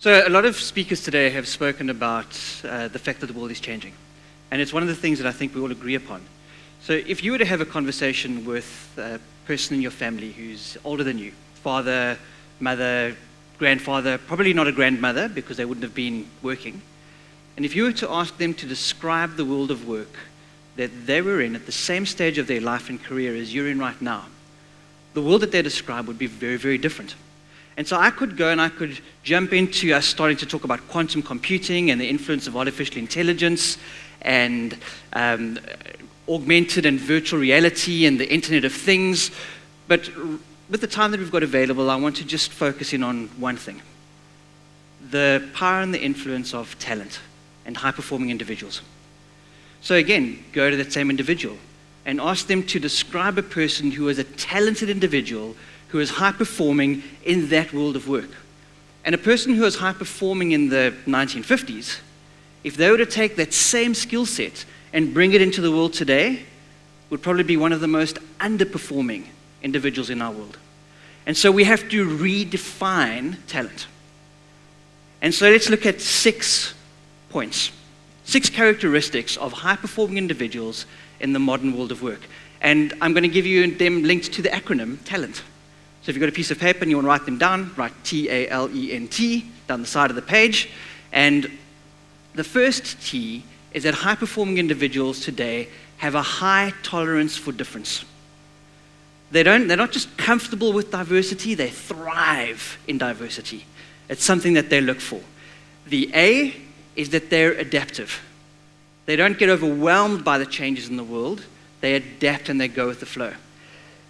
So a lot of speakers today have spoken about the fact that the world is changing. And it's one of the things that I think we all agree upon. So if you were to have a conversation with a person in your family who's older than you, father, mother, grandfather, probably not a grandmother because they wouldn't have been working. And if you were to ask them to describe the world of work that they were in at the same stage of their life and career as you're in right now, the world that they describe would be very, very different. And so I could go and I could jump into us starting to talk about quantum computing and the influence of artificial intelligence and augmented and virtual reality and the Internet of Things. But with the time that we've got available, I want to just focus in on one thing: the power and the influence of talent and high-performing individuals. So again, go to that same individual and ask them to describe a person who is a talented individual who is high-performing in that world of work. And a person who is high-performing in the 1950s, if they were to take that same skill set and bring it into the world today, would probably be one of the most underperforming individuals in our world. And so we have to redefine talent. And so let's look at 6 points, 6 characteristics of high-performing individuals in the modern world of work. And I'm going to give you them linked to the acronym TALENT. So if you've got a piece of paper and you want to write them down, write TALENT down the side of the page. And the first T is that high-performing individuals today have a high tolerance for difference. They're not just comfortable with diversity, they thrive in diversity. It's something that they look for. The A is that they're adaptive. They don't get overwhelmed by the changes in the world. They adapt and they go with the flow.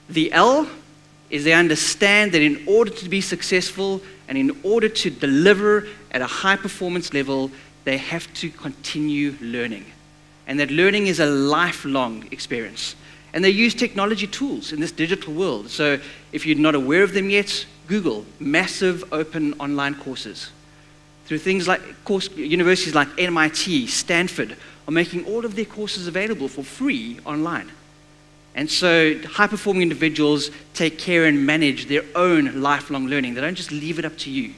The L is they understand that in order to be successful and in order to deliver at a high performance level, they have to continue learning. And that learning is a lifelong experience. And they use technology tools in this digital world. So if you're not aware of them yet, Google massive open online courses. Through things like universities like MIT, Stanford, are making all of their courses available for free online. And so high-performing individuals take care and manage their own lifelong learning. They don't just leave it up to you.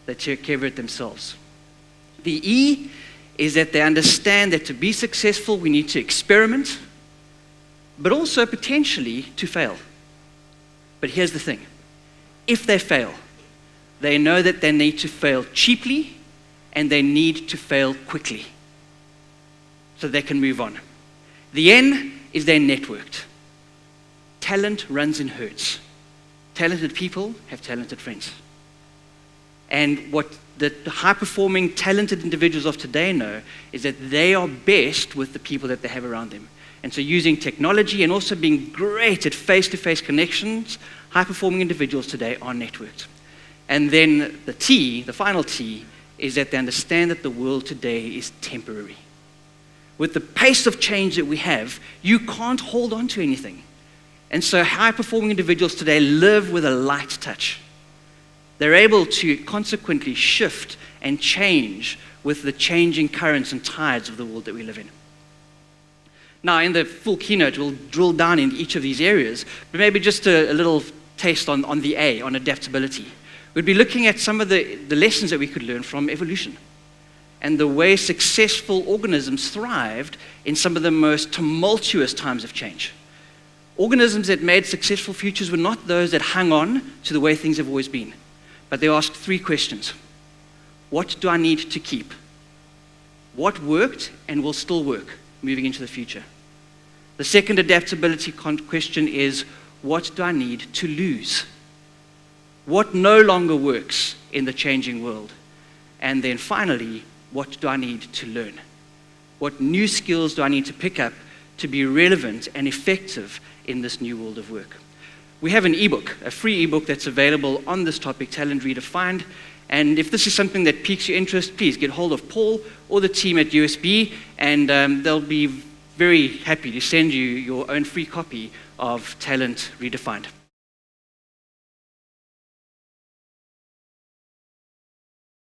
They take care of it themselves. The E is that they understand that to be successful, we need to experiment, but also potentially to fail. But here's the thing. If they fail, they know that they need to fail cheaply and they need to fail quickly so they can move on. The N is they're networked. Talent runs in herds. Talented people have talented friends. And what the high-performing, talented individuals of today know is that they are best with the people that they have around them. And so using technology and also being great at face-to-face connections, high-performing individuals today are networked. And then the T, the final T, is that they understand that the world today is temporary. With the pace of change that we have, you can't hold on to anything. And so high-performing individuals today live with a light touch. They're able to consequently shift and change with the changing currents and tides of the world that we live in. Now, in the full keynote, we'll drill down into each of these areas, but maybe just a little taste on the A, on adaptability. We'd be looking at some of the lessons that we could learn from evolution and the way successful organisms thrived in some of the most tumultuous times of change. Organisms that made successful futures were not those that hung on to the way things have always been, but they asked 3 questions. What do I need to keep? What worked and will still work moving into the future? The second adaptability question is, what do I need to lose? What no longer works in the changing world? And then finally, what do I need to learn? What new skills do I need to pick up to be relevant and effective in this new world of work? We have an ebook, a free ebook that's available on this topic, Talent Redefined. And if this is something that piques your interest, please get hold of Paul or the team at USB, and they'll be very happy to send you your own free copy of Talent Redefined.